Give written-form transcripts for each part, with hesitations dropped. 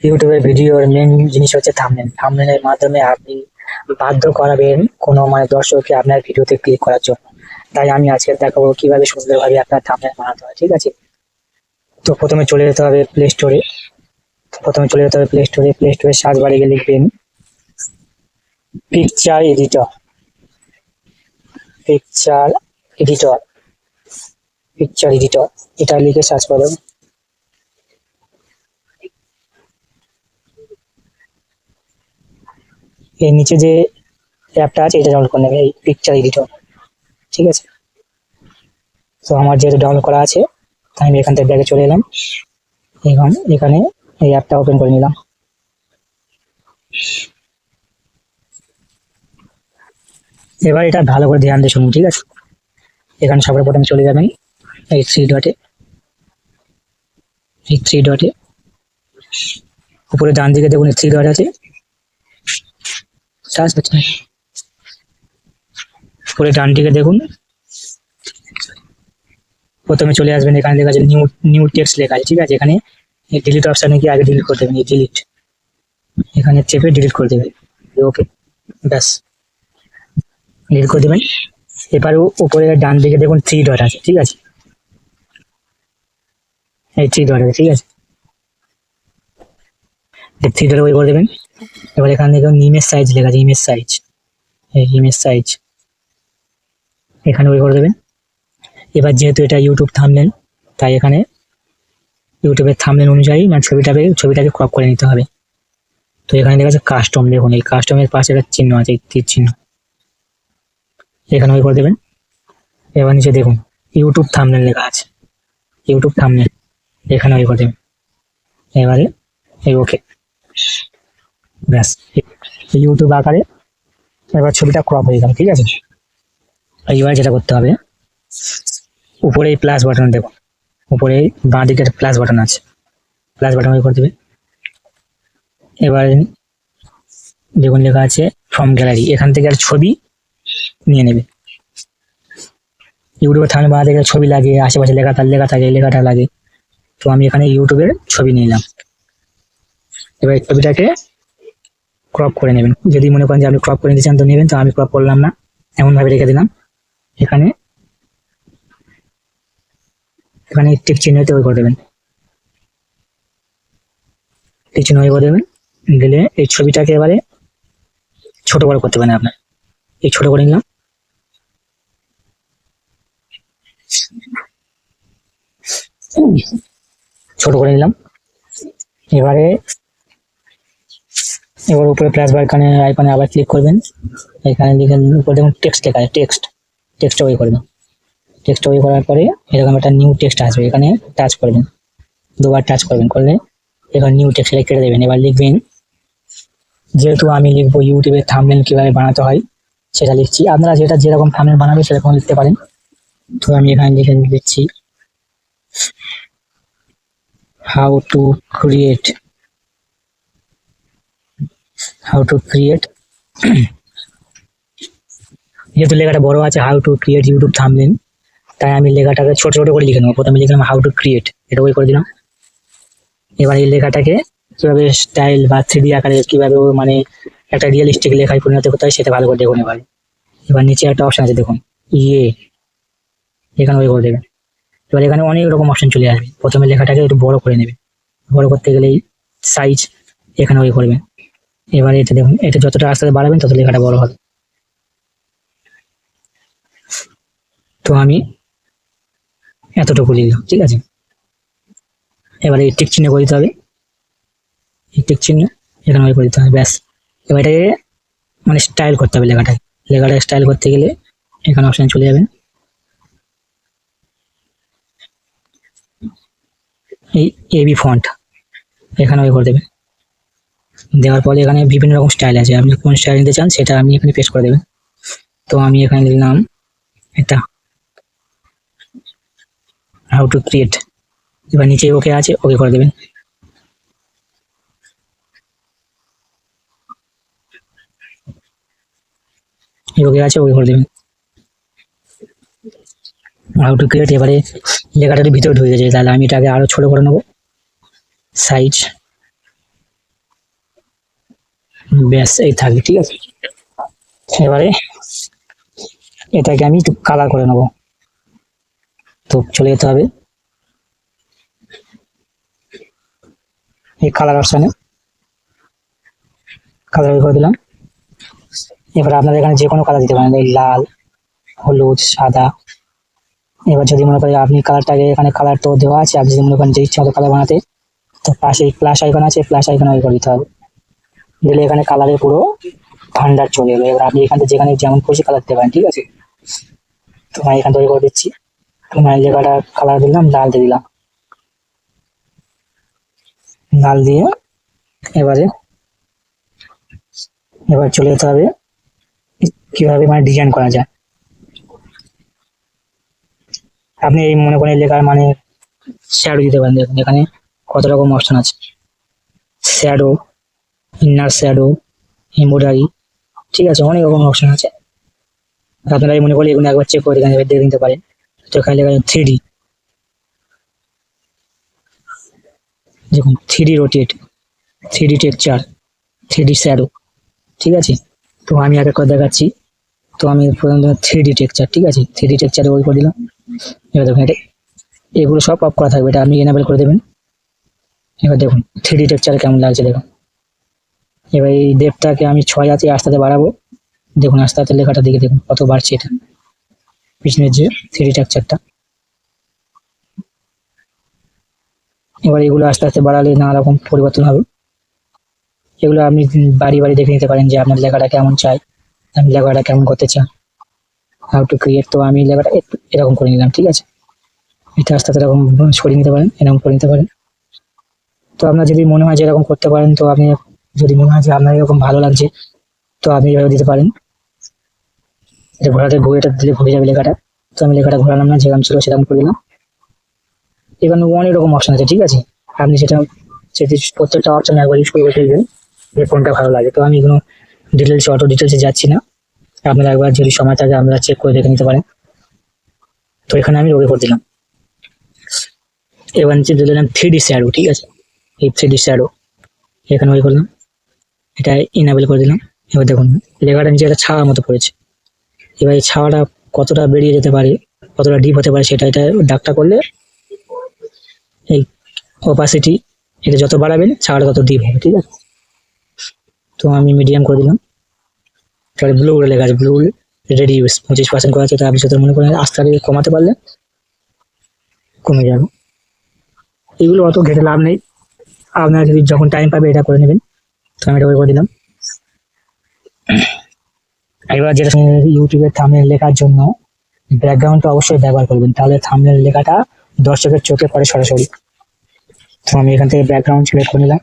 ইউটিউবের ভিডিওর মেন জিনিস হচ্ছে থাম্বনেল। থাম্বনেলের মাধ্যমে আপনি বাধ্য করাবেন কোনো দর্শককে আপনার ভিডিওতে ক্লিক করার জন্য। তাই আমি আজকে দেখাবো কিভাবে সুন্দরভাবে আপনার থাম্বনেল বানাতে হয়। ঠিক আছে, তো প্রথমে চলে যেতে হবে প্লে স্টোরে। প্লে স্টোরে সার্চ বারে গিয়ে লিখবেন picture editor. Picture editor picture editor এটা লিখে সার্চ করুন। এর নিচে যে অ্যাপটা আছে এটা ডাউনলোড করে নেবে, এই পিকচার এডিটর। ঠিক আছে, তো আমার যেহেতু ডাউনলোড করা আছে তাই আমি এখান থেকে ব্যাগে চলে এলাম। এখানে এই অ্যাপটা ওপেন করে নিলাম। এবার এটা ভালো করে ধ্যান দিয়ে শুনুন। ঠিক আছে, এখানে সবার প্রথমে চলে যাবেন এই থ্রি ডটে উপরে ডান দিকে দেখুন থ্রি ডট আছে, উপরে ডান দিকে দেখুন। প্রথমে চলে আসবেন, এখানে লেখা আছে নিউ টেক্সট লেখা আছে। ঠিক আছে, এখানে ডিলিট অপশানে গিয়ে আগে ডিলিট করে দেবেন, এই ডিলিট এখানে চেপে ডিলিট করে দেবেন। ওকে, ব্যাস ডিলিট করে দেবেন। এবার উপরে ডান দিকে দেখুন থ্রি ডট আছে। ঠিক আছে, এই থ্রি ডট আছে। ঠিক আছে, থ্রি ডট ওই করে দেবেন। এবার এখানে দেখুন ইমেজ সাইজ লেখা আছে, ইমেজ সাইজ এখানে ওই করে দেবেন। এবার যেহেতু এটা ইউটিউব থাম্বনেল, তাই এখানে ইউটিউবের থাম্বনেল অনুযায়ী ছবিটাকে ক্রপ করে নিতে হবে। তো এখানে দেখা যাচ্ছে কাস্টম, দেখুন এই কাস্টমের পাশে একটা চিহ্ন আছে, তীর চিহ্ন, এখানে ওই করে দেবেন। এবার নিচে দেখুন ইউটিউব থাম্বনেল লেখা আছে, ইউটিউব থাম্বনেল এখানে ওই করে দেবেন। এবারে এই ওকে, ব্যাস ইউটিউব আকারে এবার ছবিটা ক্রপ হয়ে গেল। ঠিক আছে, এবার যেটা করতে হবে, উপরে এই প্লাস বাটন দেখুন, উপরে বাঁ দিকে প্লাস বাটন আছে, প্লাস বাটন ওই করে দেবে। এবার দেখুন লেখা আছে ফ্রম গ্যালারি, এখান থেকে আর ছবি নিয়ে নেবে। ইউটিউবের থাম্বনেল বানাতে গেলে ছবি লাগে, আশেপাশে লেখা থাকে, লেখাটা লাগে। তো আমি এখানে ইউটিউবের ছবি নিলাম। এবার ছবিটাকে ক্রপ করে নেবেন। যদি মনে করেন যে আপনি ক্রপ করে নিতে চান তো নেবেন, তো আমি ক্রপ করলাম না, এমন ভাবে রেখে দিলাম। এখানে টিক চিহ্নতে ওই করে দেবেন, টিক চিহ্ন ওই করে দেবেন। দিলে এই ছবিটাকে এবারে ছোট বড় করতে পারেন আপনার। এই ছোট করে নিলাম, এবার উপরে প্লাস বার আইকনে আবার ক্লিক করবেন। এখানে লিখে উপরে দেখুন টেক্সট লেখা আছে, টেক্সট ওই করবেন। টেক্সট ওই করার পরে এরকম একটা নিউ টেক্সট আসবে, এখানে টাচ করবেন, দুবার টাচ করবেন, করলে এখানে নিউ টেক্সট কেটে দেবেন। এবার লিখবেন, যেহেতু আমি লিখবো ইউটিউবের থাম্বনেল কিভাবে বানাতে হয় সেটা লিখছি, আপনারা যেরকম থাম্বনেল বানাবে সেরকম লিখতে পারেন। তো আমি এখানে লিখে দিচ্ছি হাউ টু ক্রিয়েট যেহেতু লেখাটা বড় আছে, how to create YouTube thumbnail, তাই আমি লেখাটাকে ছোট ছোট করে লিখে নেবো। প্রথমে লিখলাম হাউ টু ক্রিয়েট, এটা ওই করে দিলাম। এবার এই লেখাটাকে কিভাবে স্টাইল বা 3D আকারে কিভাবে একটা রিয়েলিস্টিক লেখায় পরিণত করতে হয় সেটা ভালো করে দেখুন। এবার নিচে একটা অপশন আছে দেখুন এখানে ওই করে দেবেন। এবার এখানে অনেক রকম অপশন চলে আসবে। প্রথমে লেখাটাকে একটু বড় করে নেবে, বড় করতে গেলে সাইজ এখানে ওই করবেন। এবারে এটা দেখুন, এটা যতটা আস্তে আস্তে বাড়াবেন তত লেখাটা বড় হবে। তো আমি এতটুকু লিখলাম। ঠিক আছে, এবারে এই টিক চিহ্ন করে দিতে হবে, এই টিক চিহ্ন এখানে ওই করে দিতে হবে, ব্যাস। এবার এটাকে স্টাইল করতে হবে, লেখাটা স্টাইল করতে গেলে এখানে অপশন চলে যাবেন, এই এবি ফন্ট এখানে ওই করে দেবেন। দেওয়ার পরে এখানে বিভিন্ন রকম স্টাইল আছে, আপনি কোন স্টাইল নিতে চান সেটা আপনি এখানে পেস্ট করে দেবেন। তো আমি এখানে লিখলাম এটা হাউ টু ক্রিয়েট। এবার নিচে ওকে আছে, ওকে করে দেবেন। ওকে আছে, ওকে করে দেবেন, হাউ টু ক্রিয়েট। এবারে লেখাটার ভিতরে ঢুকে গেছে, তাহলে আমি এটাকে আরো ছোট করে নেবো, সাইজ ব্যাস এই থাকবে, ঠিক আছে। এবারে এটাকে আমি একটু কালার করে নেবো। তো চলে যেতে হবে এই কালার অপশানে, কালার করে দিলাম। এবার আপনারা এখানে যে কোনো কালার দিতে পারেন, এই লাল, হলুদ, সাদা। এবার যদি মনে করেন আপনি কালারটাকে, এখানে কালার তো দেওয়া আছে, আপনি যদি মনে করেন যে ইচ্ছা মতো কালার বানাতে, তো পাশে প্লাস আইকন আছে, প্লাস আইকন করে দিতে হবে। দিলে এখানে কালারের পুরো ভান্ডার চলে এলো। এবার আপনি এখান থেকে যেখানে যেমন খুশি কালার দিতে পারেন, ঠিক আছে। তো আমি এখান থেকে করে দিচ্ছি, তোমার জায়গাটা কালার দিলাম, লাল দিয়ে দিলাম, লাল দিয়ে এবারে এবার চলে যেতে হবে কিভাবে মানে ডিজাইন করা যায়। আপনি এই মনে করেন লেখার মানে শ্যাডো দিতে পারেন। দেখুন এখানে কত রকম অপশন আছে, শ্যাডো, ইনার শ্যাডো, এমব্রয়ডারি, ঠিক আছে, অনেক রকম অপশন আছে। আপনারা এই মনে করলে এগুলো একবার চেক করে দেখে নিতে পারেন। তো এখানে লেখা আছে 3D, দেখুন 3D rotate, 3D texture, 3D shadow, ঠিক আছে। তো আমি এক এক করে দেখাচ্ছি। তো আমি প্রথমে 3D টেক্সচার, ঠিক আছে, 3D টেক্সচারে ওই করে দিলাম। এবার দেখুন এটা, এগুলো সব অফ করা থাকবে, এটা আপনি এনাবেল করে দেবেন। এবার দেখুন 3D টেক্সচারে কেমন লাগছে দেখুন। এবার এই ডেপটাকে আমি 6 আছে, আস্তে আস্তে বাড়াবো। দেখুন আস্তে আস্তে লেখাটা দিকে দেখুন কত বাড়ছে, এটা পিছনের যে 3D টেক্সচারটা। এবার এগুলো আস্তে আস্তে বাড়ালে নানা রকম পরিবর্তন হবে। এগুলো আপনি বাড়ি বাড়ি দেখে নিতে পারেন যে আপনার লেখাটা কেমন চাই, আমি লেখাটা কেমন করতে চাই, হাউ টু ক্রিয়েট। তো আমি লেখাটা একটু এরকম করে নিলাম, ঠিক আছে। এটা আস্তে আস্তে এরকম সরিয়ে নিতে পারেন, এরকম করে নিতে পারেন। তো আপনার যদি মনে হয় যে এরকম করতে পারেন, তো আপনি যদি মনে হয় যে আপনার এরকম ভালো লাগছে, তো আপনি এভাবে দিতে পারেন। এটা ঘোরাতে ঘুরে, এটা দিলে ঘুরে যাবে লেখাটা। তো আমি লেখাটা ঘোরালাম না, যেরকম ছিল সেরকম করে দিলাম। এখানে অনেক রকম অপশন আছে, ঠিক আছে। আপনি সেটা প্রত্যেকটা অপশন একবার ইউজ করে ফেলবেন যে কোনটা ভালো লাগে। তো আমি এগুলো ডিটেলসে অটো ডিটেলসে যাচ্ছি না, আপনারা একবার যদি সময় থাকে আপনারা চেক করে দেখে নিতে পারেন। তো এখানে আমি ওকে করে দিলাম। এবার নিচে দিয়ে দিলাম 3D শ্যাডো, ঠিক আছে। এই 3D শ্যাডো এখানে ওই করলাম, এটা ইনাবেল করে দিলাম। এবার দেখুন লেখাটা নিচে একটা ছাওয়ার মতো পড়েছে। এবার এই ছাওয়াটা কতটা বেরিয়ে যেতে পারে, কতটা ডিপ হতে পারে, সেটা এটা দাগটা করলে এই অপাসিটি এটা যত বাড়াবেন ছাওয়াটা তত ডিপ হবে, ঠিক আছে। তো আমি মিডিয়াম করে দিলাম। তাহলে ব্লু লেখা আছে, ব্লু রেডিউস 25% করা আছে। তো আপনি সেটা মনে করেন আস্তে আস্তে কমাতে পারলে কমে যাবে। এগুলো অত ঘেটে লাভ নেই, আপনারা যদি যখন টাইম পাবে এটা করে নেবেন। তো আমি এটা করে দিলাম। এবার যেটা ইউটিউবে থাম্বনেল লেখার জন্য ব্যাকগ্রাউন্ডটা অবশ্যই ব্যবহার করবেন, তাহলে থাম্বনেল লেখাটা দর্শকের চোখে পড়ে সরাসরি। তো আমি এখান থেকে ব্যাকগ্রাউন্ড সিলেক্ট করে নিলাম,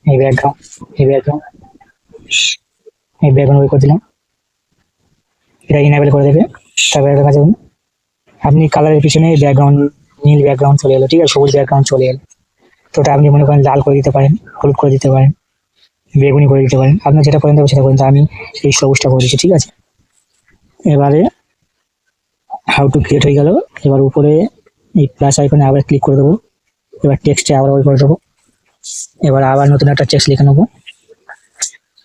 এই ব্যাকগ্রাউন্ড, এই ব্যাকগ্রাউন্ড, এই ব্যাকগ্রাউন্ড ওই করে দিলাম। এটা ইনেবল করে দেবে। তারপরে দেখা যাবে আপনি কালারের পিছনে ব্যাকগ্রাউন্ড, নীল ব্যাকগ্রাউন্ড চলে এলো, ঠিক আছে, সবুজ ব্যাকগ্রাউন্ড চলে এলো। তো ওটা আপনি মনে করেন লাল করে দিতে পারেন, হলুদ করে দিতে পারেন, বেগুনি করে দিতে পারেন, আপনার যেটা পছন্দ হবে সেটা করেন। তো আমি এই সবুজটা করে দিচ্ছি, ঠিক আছে। এবারে হাউ টু ক্রিয়েট হয়ে গেল। এবার উপরে এই প্লাস আইকনে আবার ক্লিক করে দেবো। এবার টেক্সটে আবার ওই করে দেবো। এবার আবার নতুন একটা টেক্সট লিখে নেবো,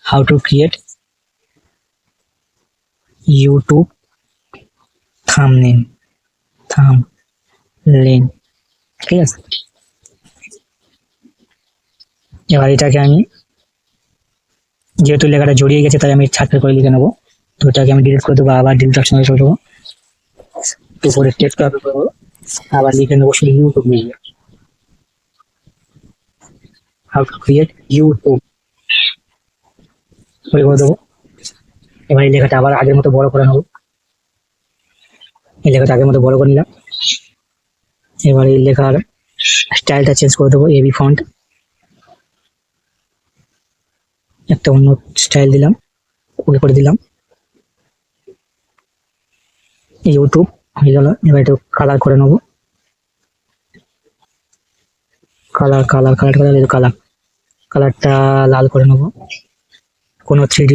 how to create YouTube thumbnail, thumbnail, ঠিক আছে। এবার এটাকে আমি যেহেতু লেখাটা জড়িয়ে গেছে তাই আমি ছাত্র করে লিখে নেবো। তো এটাকে আমি ডিলিট করে দেবো, আবার ডিলিট অপশন করে দেবো, উপরে টেক্সট কপি করবো, আবার লিখে নেবো শুধু ইউটিউব লিখবে, হাউ টু ক্রিয়েট ইউটিউব করে দেবো। এবার এই লেখাটা আবার আগের মতো বড় করে নেবো, এই লেখাটা আগের মতো বড় করে নিলাম। এবার এই লেখার স্টাইলটা চেঞ্জ করে দেবো, এবি ফন্ট, একটা অন্য স্টাইল দিলাম, ওকে করে দিলাম। ইউটিউব হয়ে গেল। এবার একটু কালার করে নেবো, কালার কালার কালার কালার কালারটা লাল করে নেবো। কোনো 3D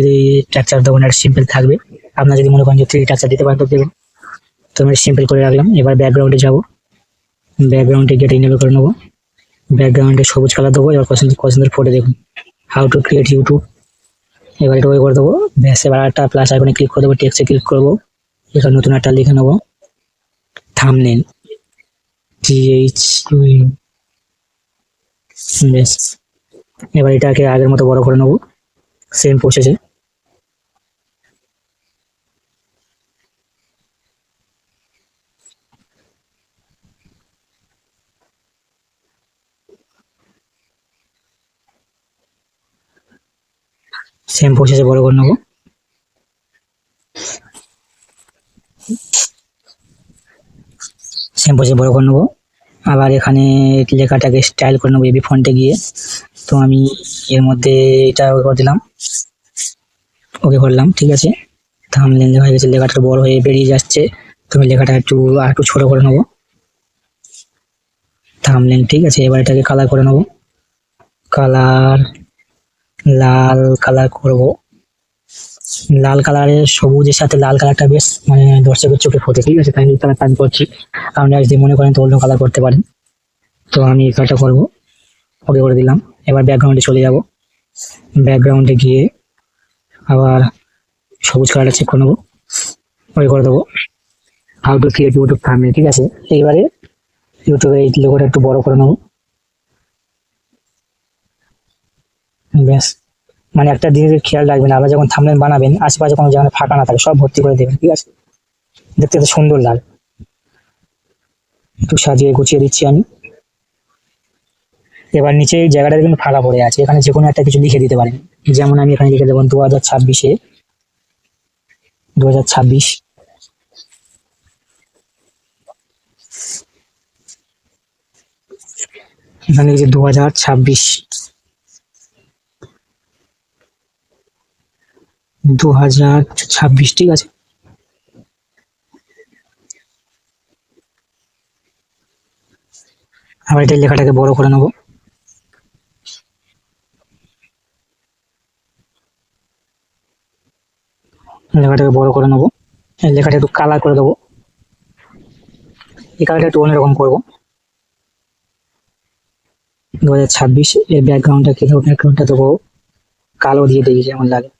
স্ট্রাকচার দেবো না, সিম্পল থাকবে। আপনার যদি মনে করেন যে 3D স্ট্রাকচার দিতে পারেন তো দেবেন। তো আমি সিম্পল করে রাখলাম। এবার ব্যাকগ্রাউন্ডে যাবো, ব্যাকগ্রাউন্ডে গেটে ইনেবল করে নেবো, ব্যাকগ্রাউন্ডে সবুজ কালার দেবো। এবার পছন্দের ফটো দেখুন, হাউ টু ক্রিয়েট ইউটিউব এবার এটা ওই করে দেবো। ব্যাস, এবার একটা প্লাস আইকনে ক্লিক করে দেবো, টেক্সটে ক্লিক করবো, এখানে নতুন একটা লিখে নেবো, থাম্বনেল, TH। ব্যাস, এবার এটাকে আগের মতো বড় করে নেবো, সেম প্রসেসে। বড় করে নেবো। বড় করে নেবো। আবার এখানে লেখাটাকে স্টাইল করে নেবো এবি ফন্টে গিয়ে। তো আমি এর মধ্যে এটা করে দিলাম, ওকে করলাম, ঠিক আছে। থাম্বনেল হয়ে গেছে, লেখাটা বড় হয়ে বেরিয়ে যাচ্ছে। তুমি লেখাটা আর একটু ছোট করে নেবো, থাম্বনেল, ঠিক আছে। এবার এটাকে কালার করে নেবো, কালার লাল কালার করব। লাল কালারের সবুজের সাথে লাল কালারটা বেশ মানে দর্শকের চোখে ফোটে, ঠিক আছে। তাই এই কালারটা আমি করছি। আপনারা যদি মনে করেন তো অন্য কালার করতে পারেন। তো আমি এই কালারটা করবো, ওকে করে দিলাম। এবার ব্যাকগ্রাউন্ডে চলে যাব, ব্যাকগ্রাউন্ডে গিয়ে আবার সবুজ কালারটা চেক করে নেবো, ওকে করে দেবো। How to create YouTube thumbnail, ঠিক আছে। এইবারে ইউটিউবের এই লোগোটা একটু বড় করে নেবো। ব্যাস, মানে একটা জিনিসের খেয়াল রাখবেন, আপনারা যখন থাম্বনেল বানাবেন আশেপাশে কোনো জায়গায় ফাঁকা না থাকে, সব ভর্তি করে দেবেন, ঠিক আছে। দেখতে তো সুন্দর লাগে। একটু সাজিয়ে গুছিয়ে দিচ্ছি আমি। এবার নিচে এই জায়গাটা কিন্তু ফাঁকা পড়ে আছে, এখানে যে কোনো একটা কিছু লিখে দিতে পারেন। যেমন আমি এখানে লিখে দেবো 2026-এ 2026। এখানে লিখেছি 2026, 2026, ঠিক আছে। আবার এটা লেখাটাকে বড় করে নেবো, লেখাটাকে বড় করে নেবো। এই লেখাটা একটু কালার করে দেবো, এই কালারটা একটু অন্যরকম করবো। 2026 এর ব্যাকগ্রাউন্ডটা দেবো কালো দিয়ে দিই, যেমন লাগে,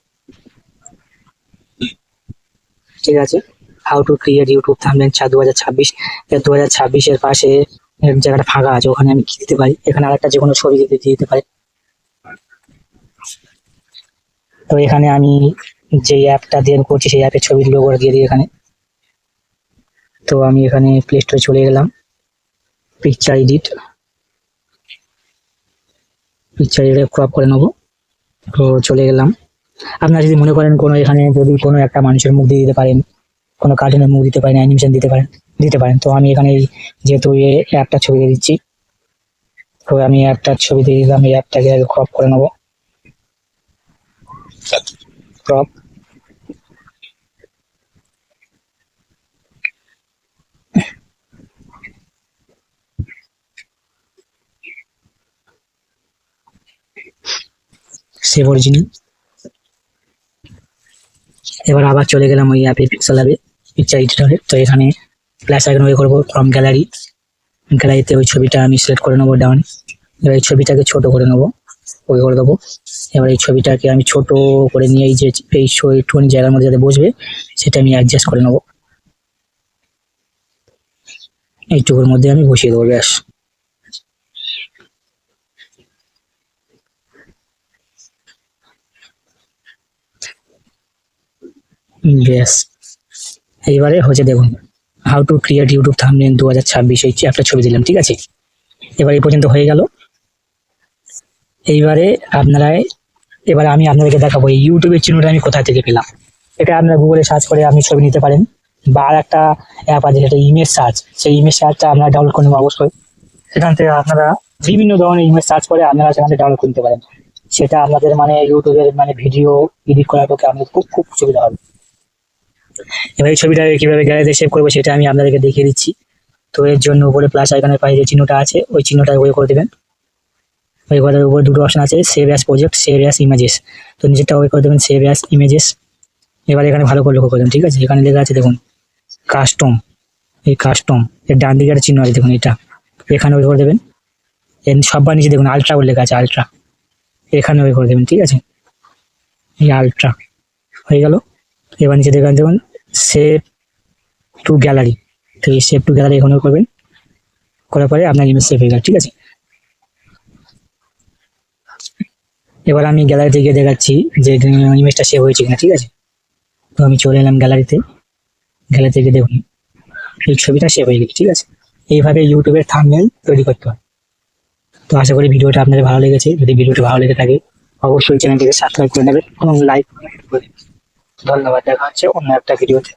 ঠিক আছে। How to create YouTube thumbnail 2026। 2026 এর পাশে এক জায়গাটা ফাঁকা আছে, ওখানে আমি কি দিতে পারি, এখানে আরেকটা যে কোনো ছবি দিতে পারি। তো এখানে আমি যে অ্যাপটা দিয়ে করছি সেই অ্যাপের ছবি লোগো দিয়ে দিই এখানে। তো আমি এখানে প্লে স্টোরে চলে গেলাম, পিকচার এডিট ক্রপ করে নেবো। তো চলে গেলাম। আপনারা যদি মনে করেন কোনো এখানে যদি কোনো একটা মানুষের মুখ দিয়ে দিতে পারেন, কোনো কার্টুনের মুখ দিতে পারেন, অ্যানিমেশন দিতে পারেন। তো আমি এখানে যেহেতু এই অ্যাপটার ছবি দিয়ে দিচ্ছি, তো আমি অ্যাপটার ছবি দিয়ে দিলাম। এই অ্যাপটাকে ক্রপ করে নেবো, ক্রপ। Save original. এবার আবার চলে গেলাম ওই অ্যাপে, পিক্সেল অ্যাপে, পিকচার এডিটরে। তো এখানে প্লাস আইকন ওই করবো, ফ্রম গ্যালারিতে ওই ছবিটা আমি সিলেক্ট করে নেবো ডাউন। এবার এই ছবিটাকে ছোট করে নেবো, ওই করে দেবো। এবার এই ছবিটাকে আমি ছোট করে নিয়ে এই যে এই একটুখানি জায়গার মধ্যে যাতে বসবে সেটা আমি অ্যাডজাস্ট করে নেবো, এইটুকুর মধ্যে আমি বসিয়ে দেবো। ব্যাস, ব্যাস। এইবারে হচ্ছে দেখুন, how to create YouTube thumbnail 2026 এই একটা ছবি দিলাম, ঠিক আছে। এবার এই পর্যন্ত হয়ে গেল। এইবারে এবারে আমি আপনাদেরকে দেখাবো এই ইউটিউবের চিহ্নটা আমি কোথা থেকে পেলাম। এটা আপনারা গুগলে সার্চ করে আপনি ছবি নিতে পারেন, বা আর একটা অ্যাপ আছে যেটা ইমেজ সার্চ, সেই ইমেজ সার্চটা আপনারা ডাউনলোড করে নেবেন অবশ্যই। সেখান থেকে আপনারা বিভিন্ন ধরনের ইমেজ সার্চ করে আপনারা সেখান থেকে ডাউনলোড করতে পারেন। সেটা আপনাদের মানে ইউটিউবের মানে ভিডিও এডিট করার পক্ষে আপনাদের খুব সুবিধা হবে। এবার এই ছবিটা কিভাবে গ্যালারিতে সেভ করবো সেটা আমি আপনাদেরকে দেখিয়ে দিচ্ছি। তো এর জন্য উপরে প্লাস আইকনের পাশে যে চিহ্নটা আছে ওই চিহ্নটা ওই করে দেবেন। ওই করার উপরে দুটো অপশন আছে, save as project, save as images. তো নিচেরটা ওই করে দেবেন সেভ অ্যাজ ইমেজেস। এবার এখানে ভালো করে লক্ষ্য করবেন, ঠিক আছে। এখানে লেখা আছে দেখুন কাস্টম, এই কাস্টম এর ডান দিকে একটা চিহ্ন আছে দেখুন, এটা এখানে ওই করে দেবেন। এর সবার নিচে দেখুন আলট্রা বলে লেখা আছে, আলট্রা, এখানে ওই করে দেবেন, ঠিক আছে। এই আলট্রা হয়ে গেল। এবার নিচে দেখুন সেভ টু গ্যালারি, তো এই সেভ টু গ্যালারি এখানেও করবেন, করার পরে আপনার ইমেজ সেভ হয়ে গেল। ঠিক আছে, এবার আমি গ্যালারিতে গিয়ে দেখাচ্ছি যে ইমেজটা সেভ হয়েছে কিনা। ঠিক আছে, তো আমি চলে এলাম গ্যালারিতে, গ্যালারিতে গিয়ে দেখুন এই ছবিটা সেভ হয়ে গেছে। ঠিক আছে, এইভাবে ইউটিউবের থাম্বনেল তৈরি করতে হয়। তো আশা করি ভিডিওটা আপনাদের ভালো লেগেছে। যদি ভিডিওটা ভালো লেগে থাকে অবশ্যই চ্যানেলটিকে সাবস্ক্রাইব করে নেবেন এবং লাইক করে দেবেন। ধন্যবাদ, দেখা হচ্ছে অন্য একটা ভিডিওতে।